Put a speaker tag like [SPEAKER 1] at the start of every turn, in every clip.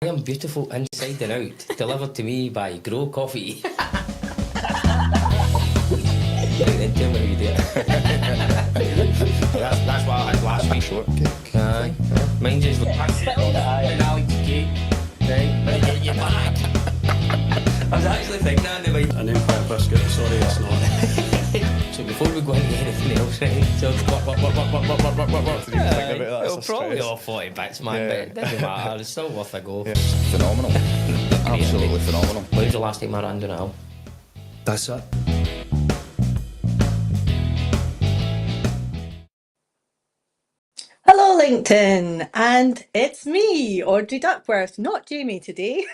[SPEAKER 1] I am beautiful inside and out, delivered to me by Grow Coffee. Right then, tell me how you do it.
[SPEAKER 2] That's why I had last week's short cake.
[SPEAKER 1] Aye. Mine just like, and Alex cake. Right, you're back. I was actually thinking that in my...
[SPEAKER 3] An Empire biscuit, sorry it's not.
[SPEAKER 1] So before we go into anything else, right, so what? It'll probably all 40 bits, man, but it doesn't matter, it's still worth a go.
[SPEAKER 2] Yeah. Phenomenal. Absolutely phenomenal.
[SPEAKER 1] When's the last time I ran down a hill?
[SPEAKER 3] That's it.
[SPEAKER 4] Hello LinkedIn, and it's me, Audrey Duckworth, not Jamie today.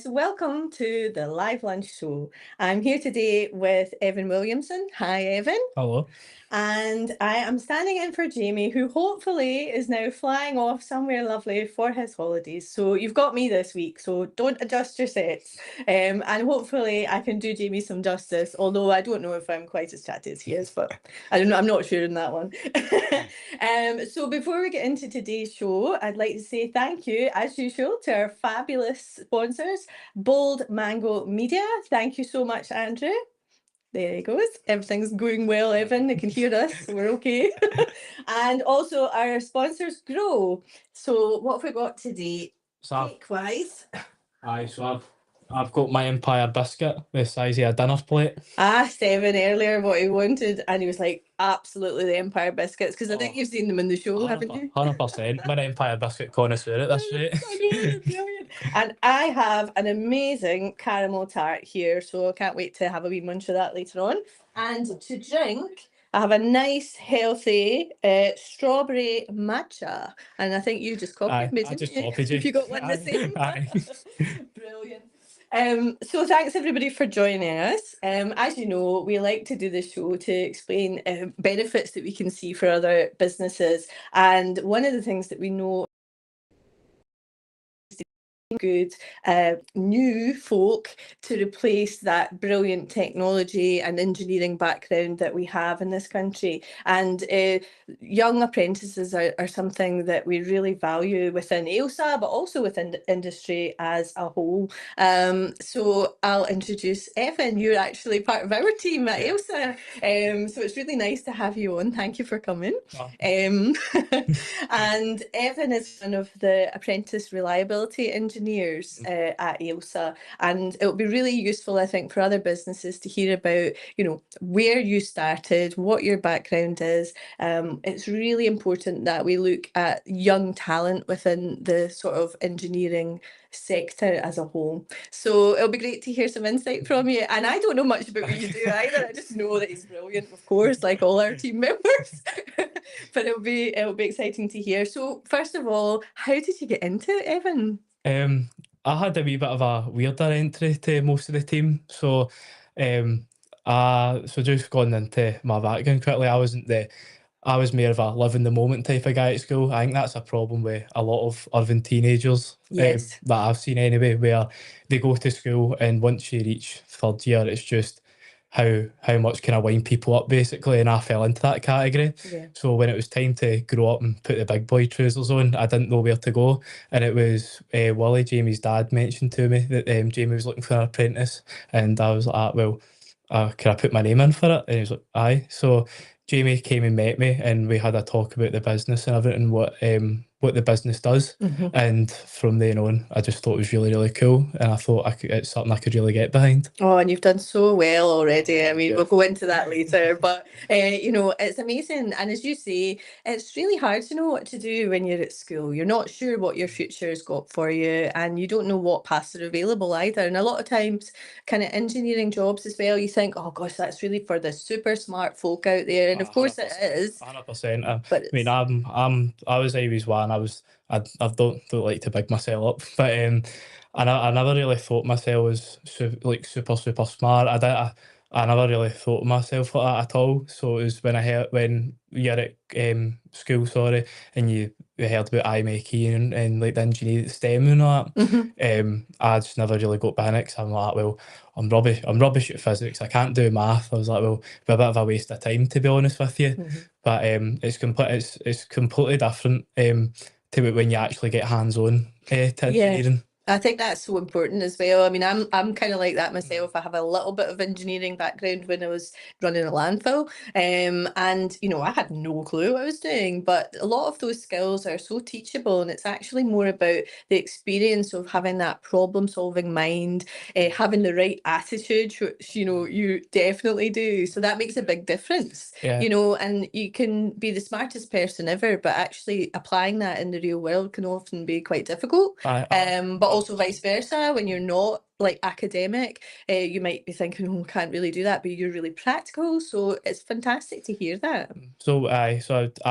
[SPEAKER 4] So welcome to the Live Lunch Show. I'm here today with Evan Williamson. Hi Evan.
[SPEAKER 5] Hello.
[SPEAKER 4] And I am standing in for Jamie, who hopefully is now flying off somewhere lovely for his holidays. So you've got me this week, so don't adjust your sets. And hopefully I can do Jamie some justice, although I don't know if I'm quite as chatty as he is, but I don't know, I'm not sure in that one. So before we get into today's show, I'd like to say thank you, as usual, to our fabulous sponsors, Bold Mango Media. Thank you so much, Andrew. There he goes. Everything's going well, Evan. They can hear us. We're okay. And also our sponsors, Grow. So what have we got today? Cake-wise.
[SPEAKER 5] So I've got my Empire biscuit the size of a dinner plate.
[SPEAKER 4] I asked Evan earlier what he wanted, and he was like, absolutely the Empire biscuits, because I think you've seen them in the show, haven't you?
[SPEAKER 5] 100%. I'm an Empire biscuit connoisseur at this rate.
[SPEAKER 4] I know, they're brilliant. And I have an amazing caramel tart here, so I can't wait to have a wee munch of that later on. And to drink, I have a nice, healthy strawberry matcha. And I think you just copied me,
[SPEAKER 5] I
[SPEAKER 4] didn't
[SPEAKER 5] just
[SPEAKER 4] you?
[SPEAKER 5] copied you.
[SPEAKER 4] If you got one the same.
[SPEAKER 5] Aye.
[SPEAKER 4] Brilliant. So thanks everybody for joining us. As you know, we like to do this show to explain benefits that we can see for other businesses. And one of the things that we know good new folk to replace that brilliant technology and engineering background that we have in this country. And young apprentices are something that we really value within AILSA, but also within the industry as a whole. So I'll introduce Evan. You're actually part of our team at AILSA. So it's really nice to have you on. Thank you for coming.
[SPEAKER 5] Oh.
[SPEAKER 4] And Evan is one of the apprentice reliability engineers at AILSA, and it will be really useful, I think, for other businesses to hear about, you know, where you started, what your background is. It's really important that we look at young talent within the sort of engineering sector as a whole. So it'll be great to hear some insight from you. And I don't know much about what you do either. I just know that he's brilliant, of course, like all our team members. But it'll be exciting to hear. So first of all, how did you get into it, Evan?
[SPEAKER 5] I had a wee bit of a weirder entry to most of the team. So just going into my background quickly, I was more of a live in the moment type of guy at school. I think that's a problem with a lot of urban teenagers
[SPEAKER 4] Yes.
[SPEAKER 5] that I've seen anyway, where they go to school and once you reach third year, it's just how much can I wind people up basically, and I fell into that category.
[SPEAKER 4] Yeah.
[SPEAKER 5] So when it was time to grow up and put the big boy trousers on, I didn't know where to go, and it was Willie, Jamie's dad, mentioned to me that Jamie was looking for an apprentice, and I was like, well, can I put my name in for it? And he was like, aye. So Jamie came and met me, and we had a talk about the business and everything, what the business does.
[SPEAKER 4] Mm-hmm.
[SPEAKER 5] And from then on, I just thought it was really, really cool, and I thought it's something I could really get behind.
[SPEAKER 4] Oh, and you've done so well already. I mean,
[SPEAKER 5] Yeah.
[SPEAKER 4] we'll go into that later, but you know, it's amazing. And as you say, it's really hard to know what to do when you're at school. You're not sure what your future's got for you, and you don't know what paths are available either. And a lot of times, kind of engineering jobs as well, you think, oh gosh, that's really for the super smart folk out there. And of course it is.
[SPEAKER 5] 100%.
[SPEAKER 4] But
[SPEAKER 5] I mean, I was always one. I don't like to big myself up, but I never really thought myself was super smart. I never really thought of myself like that at all. So it was when you're at school, sorry, and you heard about iMechE and like the engineering STEM and all that.
[SPEAKER 4] Mhm.
[SPEAKER 5] I just never really got behind it 'cause I'm like, well, I'm rubbish at physics. I can't do math. I was like, well, it'd be a bit of a waste of time, to be honest with you.
[SPEAKER 4] Mhm.
[SPEAKER 5] But it's completely different to when you actually get hands on to
[SPEAKER 4] Yeah.
[SPEAKER 5] engineering.
[SPEAKER 4] I think that's so important as well. I mean, I'm kind of like that myself. I have a little bit of engineering background when I was running a landfill, and I had no clue what I was doing. But a lot of those skills are so teachable, and it's actually more about the experience of having that problem-solving mind, having the right attitude, which you definitely do. So that makes a big difference.
[SPEAKER 5] Yeah.
[SPEAKER 4] And you can be the smartest person ever, but actually applying that in the real world can often be quite difficult. But also vice versa, when you're not like academic, you might be thinking, oh, I can't really do that, but you're really practical. So it's fantastic to hear that.
[SPEAKER 5] So I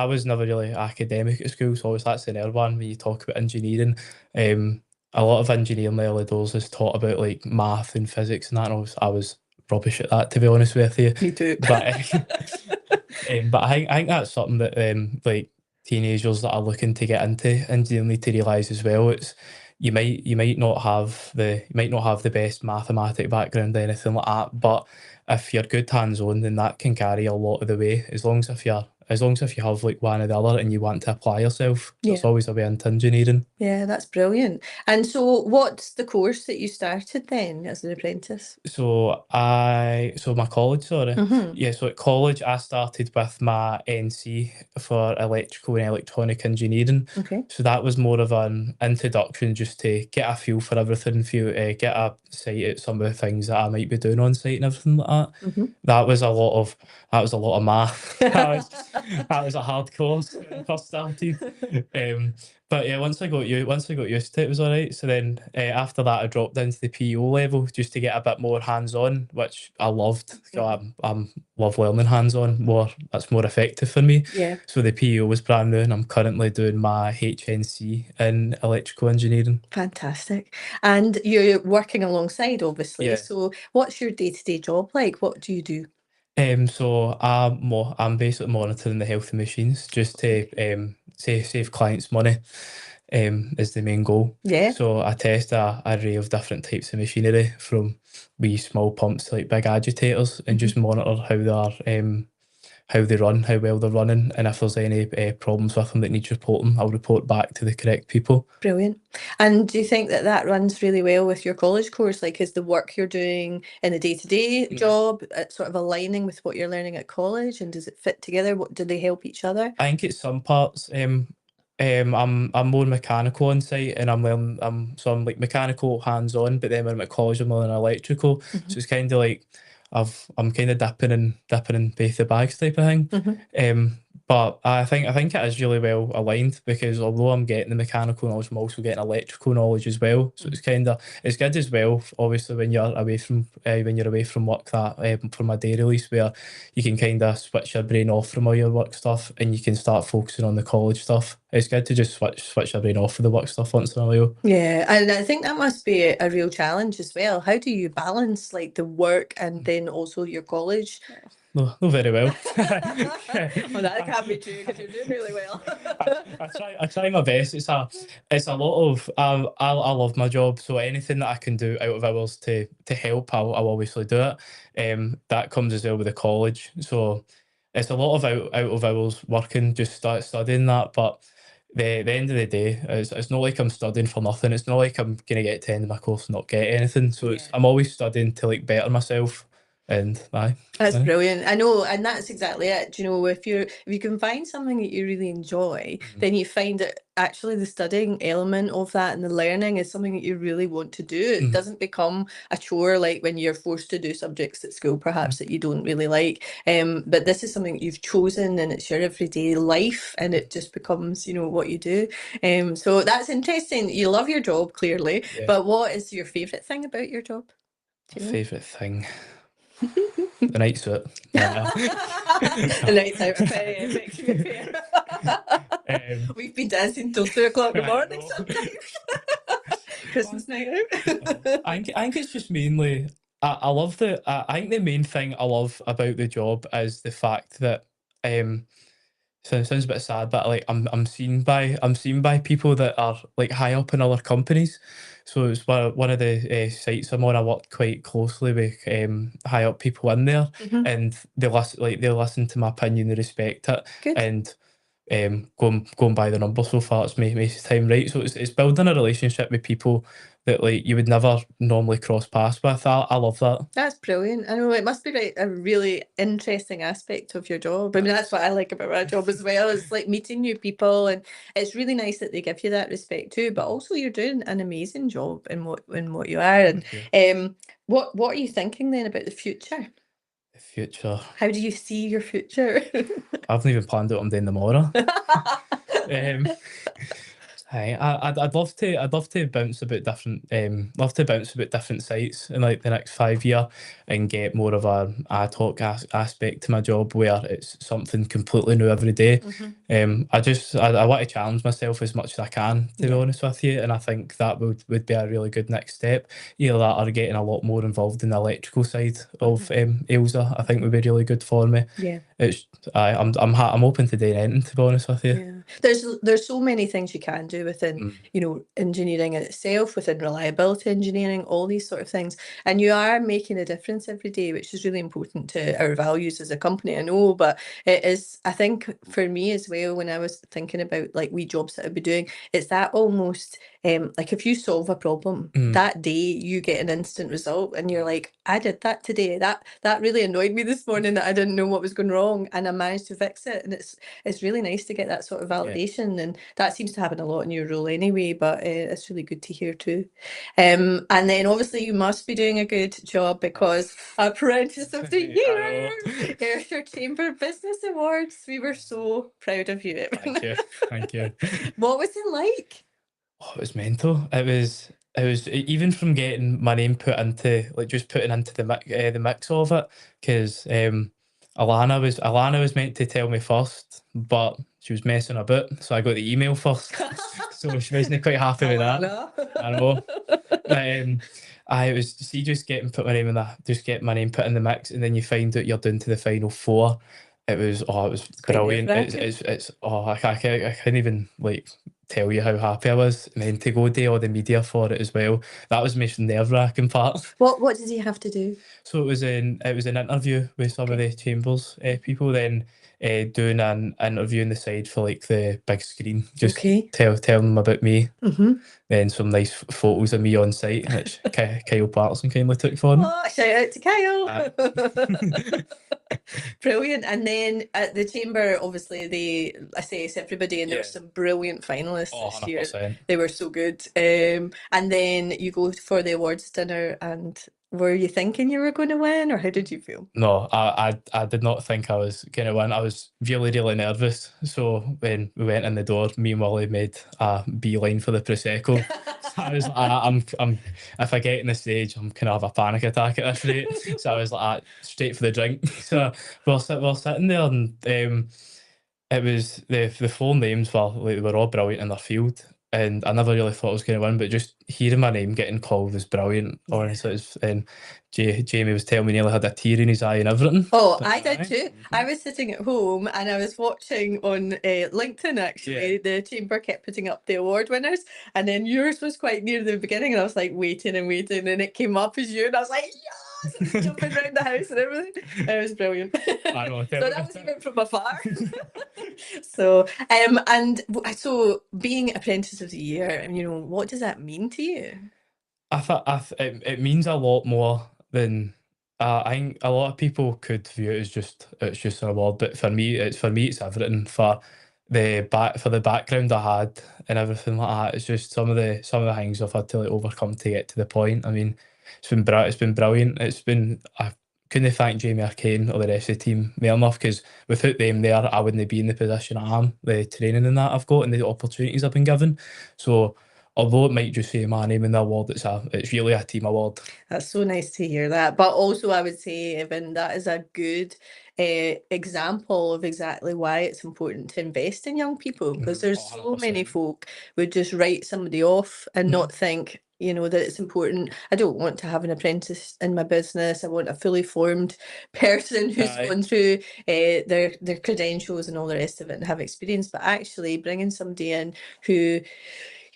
[SPEAKER 5] was never really academic at school, so obviously that's the other one when you talk about engineering. A lot of engineering early doors is taught about like math and physics and that, and I was rubbish at that, to be honest with you.
[SPEAKER 4] Me too.
[SPEAKER 5] But I think that's something that like teenagers that are looking to get into engineering need to realise as well. It's you might not have the best mathematic background or anything like that, but if you're good hands on, then that can carry a lot of the way. As long as if you have like one or the other and you want to apply yourself, there's
[SPEAKER 4] Yeah.
[SPEAKER 5] always a way into engineering.
[SPEAKER 4] Yeah, that's brilliant. And so what's the course that you started then as an apprentice?
[SPEAKER 5] So my college, sorry.
[SPEAKER 4] Mm-hmm.
[SPEAKER 5] Yeah, so at college I started with my NC for electrical and electronic engineering.
[SPEAKER 4] Okay.
[SPEAKER 5] So that was more of an introduction just to get a feel for everything, get a sight at some of the things that I might be doing on site and everything like that.
[SPEAKER 4] Mm-hmm.
[SPEAKER 5] That was a lot of math. That was a hard course when I first started. But yeah, once I got used to it, it was all right. So then after that, I dropped into the PO level just to get a bit more hands on, which I loved. So I'm love learning hands on more. That's more effective for me.
[SPEAKER 4] Yeah.
[SPEAKER 5] So the PO was brand new, and I'm currently doing my HNC in electrical engineering.
[SPEAKER 4] Fantastic. And you're working alongside, obviously.
[SPEAKER 5] Yeah.
[SPEAKER 4] So what's your day-to-day job like? What do you do?
[SPEAKER 5] So I'm basically monitoring the health of machines just to save clients money. Is the main goal.
[SPEAKER 4] Yeah.
[SPEAKER 5] So I test a array of different types of machinery from wee small pumps to like big agitators and just monitor how they run, how well they're running, and if there's any problems with them that needs reporting, I'll report back to the correct people.
[SPEAKER 4] Brilliant. And do you think that that runs really well with your college course? Like, is the work you're doing in a day-to-day job sort of aligning with what you're learning at college? And does it fit together? Do they help each other?
[SPEAKER 5] I think it's some parts. I'm more mechanical on site, and I'm like mechanical hands on. But then when I'm at college, I'm learning electrical. So it's kind of like I'm kind of dipping in both the bags type of thing. But I think it is really well aligned because although I'm getting the mechanical knowledge, I'm also getting electrical knowledge as well. So it's good as well. Obviously, when you're away from work, that from a day release where you can kind of switch your brain off from all your work stuff and you can start focusing on the college stuff. It's good to just switch your brain off for the work stuff once in a while.
[SPEAKER 4] Yeah, and I think that must be a real challenge as well. How do you balance like the work and then also your college?
[SPEAKER 5] No, not very well.
[SPEAKER 4] Well, that can't be true because you're doing really well.
[SPEAKER 5] I try my best. It's a lot of I love my job, so anything that I can do out of hours to help, I'll obviously do it. That comes as well with the college, so it's a lot of out of hours working, just start studying that. But the end of the day, it's not like I'm studying for nothing. It's not like I'm gonna get to the end of my course and not get anything. So I'm always studying to like better myself, and
[SPEAKER 4] That's brilliant. I know, and that's exactly it. If you can find something that you really enjoy, then you find that actually the studying element of that and the learning is something that you really want to do. It doesn't become a chore like when you're forced to do subjects at school, perhaps that you don't really like. But this is something that you've chosen and it's your everyday life and it just becomes, what you do. So that's interesting. You love your job, clearly.
[SPEAKER 5] Yeah.
[SPEAKER 4] But what is your favourite thing about your job? Do you know?
[SPEAKER 5] Favourite thing. The night suit.
[SPEAKER 4] The nights out are very epic, to be fair. We've been dancing till 2 o'clock in the morning sometimes. Christmas night out.
[SPEAKER 5] I think it's just mainly I love I think the main thing I love about the job is the fact that so it sounds a bit sad, but like I'm seen by people that are like high up in other companies. So it's one of the sites I'm on. I work quite closely with high up people in there, and they listen to my opinion, they respect it,
[SPEAKER 4] Good.
[SPEAKER 5] and going by the number so far, it's makes time right. So it's building a relationship with people that like you would never normally cross paths with. I love that.
[SPEAKER 4] That's brilliant. I know it must be a really interesting aspect of your job. I mean, that's what I like about my job as well. It's like meeting new people, and it's really nice that they give you that respect too. But also, you're doing an amazing job in what you are. And what are you thinking then about the future?
[SPEAKER 5] The future.
[SPEAKER 4] How do you see your future?
[SPEAKER 5] I haven't even planned out what I'm doing tomorrow. um, I'd love to bounce about different sites in like the next 5 year and get more of a ad hoc aspect to my job where it's something completely new every day. I want to challenge myself as much as I can, to be honest with you, and I think that would be a really good next step. Either that or getting a lot more involved in the electrical side of Ailsa, I think would be really good for me.
[SPEAKER 4] Yeah.
[SPEAKER 5] I'm open to doing anything, to be honest with you.
[SPEAKER 4] Yeah. There's so many things you can do within, engineering in itself, within reliability engineering, all these sort of things. And you are making a difference every day, which is really important to our values as a company, I know, but it is, I think for me as well, when I was thinking about like wee jobs that I'd be doing, it's that almost like if you solve a problem that day, you get an instant result and you're like, I did that today. That really annoyed me this morning that I didn't know what was going wrong and I managed to fix it. And it's really nice to get that sort of validation, and that seems to happen a lot in your role anyway, but it's really good to hear too. And then obviously you must be doing a good job because Apprentice of the Year, Ayrshire Chamber Business Awards. We were so proud of you.
[SPEAKER 5] Thank you.
[SPEAKER 4] What was it like?
[SPEAKER 5] Oh, it was mental. It was even from getting my name put into like just putting into the mix of it, because Alana was meant to tell me first, but she was messing about, so I got the email first. So she wasn't quite happy with that. I know. I was just getting put my name in that, just get my name put in the mix, and then you find out you're down to the final four. It was brilliant. I can't even like tell you how happy I was, and then to go do all the media for it as well. That was the most nerve-wracking part.
[SPEAKER 4] What did you have to do?
[SPEAKER 5] So it was an interview with some of the chambers people, then doing an interview on the side for like the big screen, just tell them about me. Then some nice photos of me on site, which Kyle Patterson kindly took for me.
[SPEAKER 4] Oh, shout out to Kyle. Brilliant. And then at the chamber, obviously they assess everybody, and there were some brilliant finalists this year. They were so good. And then you go for the awards dinner, and were you thinking you were going to win, or how did you feel?
[SPEAKER 5] No, I did not think I was going to win. I was really, really nervous. So when we went in the door, me and Wally made a beeline for the Prosecco. I was like, I'm if I get in the stage, I'm gonna have a panic attack at this rate. So I was like, straight for the drink. So we're sitting there, and it was the four names were like, they were all brilliant in their field, and I never really thought I was going to win, but just hearing my name getting called was brilliant. Honestly, and Jamie was telling me he nearly had a tear in his eye and everything.
[SPEAKER 4] Oh, I did too. I was sitting at home and I was watching on LinkedIn actually. The chamber kept putting up the award winners, and then yours was quite near the beginning, and I was like waiting, and and it came up as you, and I was like, yes, jumping around the house and everything. It was brilliant.
[SPEAKER 5] I know.
[SPEAKER 4] So that was even from afar. So so being Apprentice of the Year, what does that mean to you?
[SPEAKER 5] It means a lot more than I think a lot of people could view it as it's just an award, but for me it's everything. For the background I had and everything like that, it's just some of the things I've had to like overcome to get to the point. I mean, it's been brilliant. I couldn't thank Jamie Arcane or the rest of the team well enough, because without them there, I wouldn't be in the position I am, the training and that I've got and the opportunities I've been given. So although it might just say my name in the award, it's really a team award.
[SPEAKER 4] That's so nice to hear that. But also I would say, Evan, that is a good example of exactly why it's important to invest in young people, because there's so many folk would just write somebody off and not think, that it's important. I don't want to have an apprentice in my business. I want a fully formed person who's gone through their credentials and all the rest of it and have experience. But actually bringing somebody in who,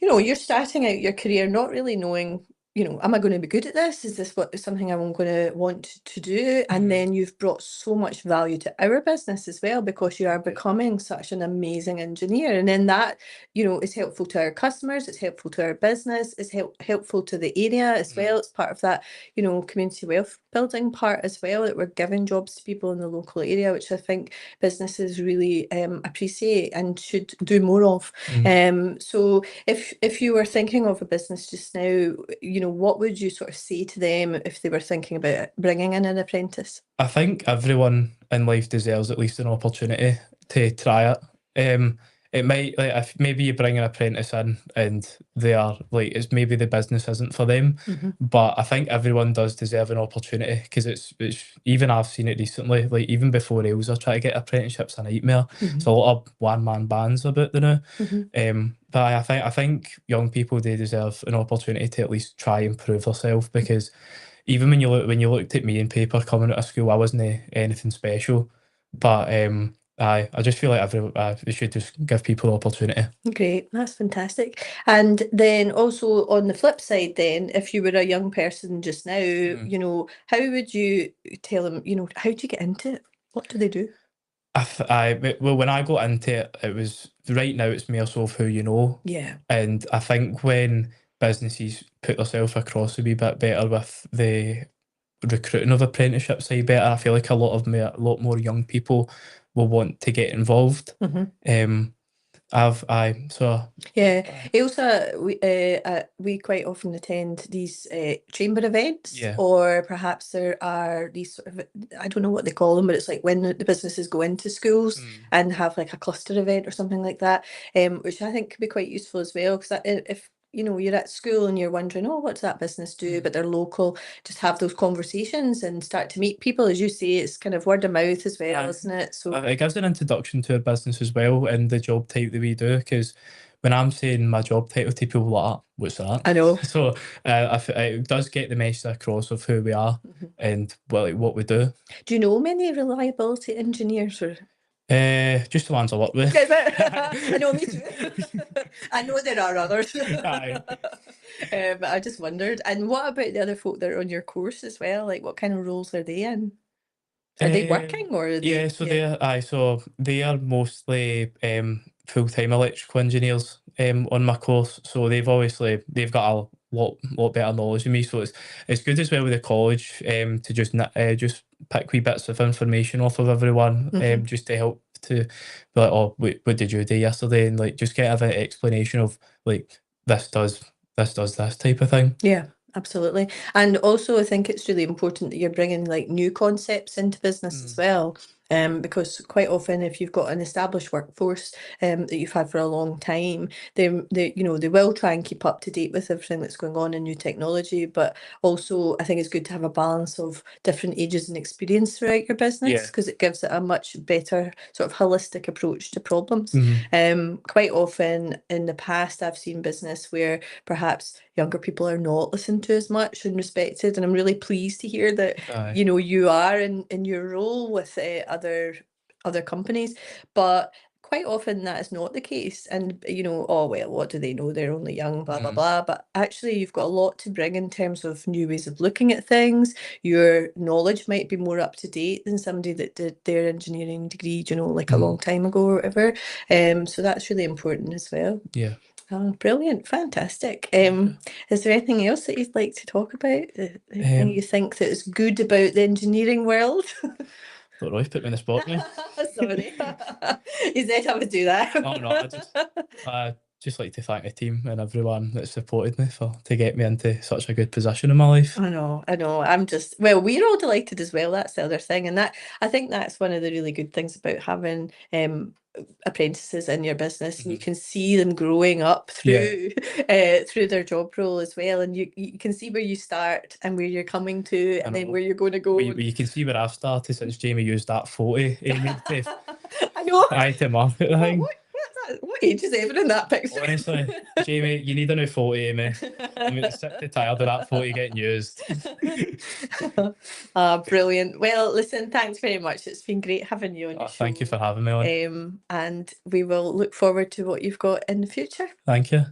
[SPEAKER 4] you're starting out your career not really knowing, am I going to be good at this? Is this something I'm going to want to do? And then you've brought so much value to our business as well, because you are becoming such an amazing engineer. And then that, is helpful to our customers, it's helpful to our business, it's helpful to the area as well. It's part of that, community wealth building part as well, that we're giving jobs to people in the local area, which I think businesses really appreciate and should do more of. So if you were thinking of a business just now, what would you sort of say to them if they were thinking about bringing in an apprentice?
[SPEAKER 5] I think everyone in life deserves at least an opportunity to try it. It might, like, if maybe you bring an apprentice in and they are like, it's maybe the business isn't for them, but I think everyone does deserve an opportunity, because it's even I've seen it recently, like even before Ailsa try to get apprenticeships a nightmare. It's a lot of one-man bands about the now. But I think young people, they deserve an opportunity to at least try and prove themselves, because even when you looked at me in paper coming out of school, I wasn't anything special. But I just feel like we should just give people the opportunity.
[SPEAKER 4] Great, that's fantastic. And then also on the flip side, then, if you were a young person just now, how would you tell them, how do you get into it? What do they do?
[SPEAKER 5] Well, when I got into it, it was right now it's more so of who you know.
[SPEAKER 4] Yeah.
[SPEAKER 5] And I think when businesses put themselves across a wee bit better with the recruiting of apprenticeship side better, I feel like a lot more young people will want to get involved.
[SPEAKER 4] Yeah, Ailsa, we quite often attend these chamber events,
[SPEAKER 5] Yeah.
[SPEAKER 4] or perhaps there are these sort of, I don't know what they call them, but it's like when the businesses go into schools and have like a cluster event or something like that, which I think could be quite useful as well, because if you're at school and you're wondering, oh, what does that business do? But they're local, just have those conversations and start to meet people. As you say, it's kind of word of mouth as well, isn't it? So
[SPEAKER 5] It gives an introduction to our business as well, and the job type that we do, because when I'm saying my job title to people, like, what's that?
[SPEAKER 4] I know.
[SPEAKER 5] So it does get the message across of who we are and what we do.
[SPEAKER 4] Do you know many reliability engineers? Or
[SPEAKER 5] Just the ones I work with.
[SPEAKER 4] I know, me too. I know there are others.
[SPEAKER 5] Aye.
[SPEAKER 4] But I just wondered. And what about the other folk that are on your course as well? Like, what kind of roles are they in? Are they working, or are they?
[SPEAKER 5] Yeah, so they are mostly full-time electrical engineers on my course. So they've got a lot better knowledge than me. So it's good as well with the college to just pick wee bits of information off of everyone just to help to be like, oh, what did you do yesterday? And like just get an explanation of like this does this type of thing.
[SPEAKER 4] Yeah, absolutely. And also, I think it's really important that you're bringing like new concepts into business as well. Because quite often, if you've got an established workforce that you've had for a long time, they will try and keep up to date with everything that's going on in new technology. But also, I think it's good to have a balance of different ages and experience throughout your business, because it gives it a much better sort of holistic approach to problems. Quite often in the past, I've seen business where perhaps younger people are not listened to as much and respected, and I'm really pleased to hear that
[SPEAKER 5] Aye.
[SPEAKER 4] you are in your role with other companies, but quite often that is not the case. And oh well, what do they know, they're only young, blah blah blah. But actually you've got a lot to bring in terms of new ways of looking at things. Your knowledge might be more up to date than somebody that did their engineering degree like a long time ago or whatever. So that's really important as well.
[SPEAKER 5] Yeah.
[SPEAKER 4] Oh, brilliant, fantastic. Is there anything else that you'd like to talk about? Anything you think that is good about the engineering world?
[SPEAKER 5] Don't know, you've put me in the spot now.
[SPEAKER 4] Sorry. You said I would do that.
[SPEAKER 5] Oh no, I just like to thank the team and everyone that supported me to get me into such a good position in my life.
[SPEAKER 4] I know. We're all delighted as well. That's the other thing. And I think that's one of the really good things about having apprentices in your business, and you can see them growing up through their job role as well, and you can see where you start and where you're coming to, and then where you're going to go.
[SPEAKER 5] You can see where I've started since Jamie used that photo.
[SPEAKER 4] I know.
[SPEAKER 5] I to market the thing.
[SPEAKER 4] What age is Evan in that picture?
[SPEAKER 5] Honestly, Jamie, you need a new photo of me. I'm sick to tired of that photo getting used.
[SPEAKER 4] Brilliant. Well, listen, thanks very much. It's been great having you on your show.
[SPEAKER 5] Thank you for having me on.
[SPEAKER 4] And we will look forward to what you've got in the future.
[SPEAKER 5] Thank you.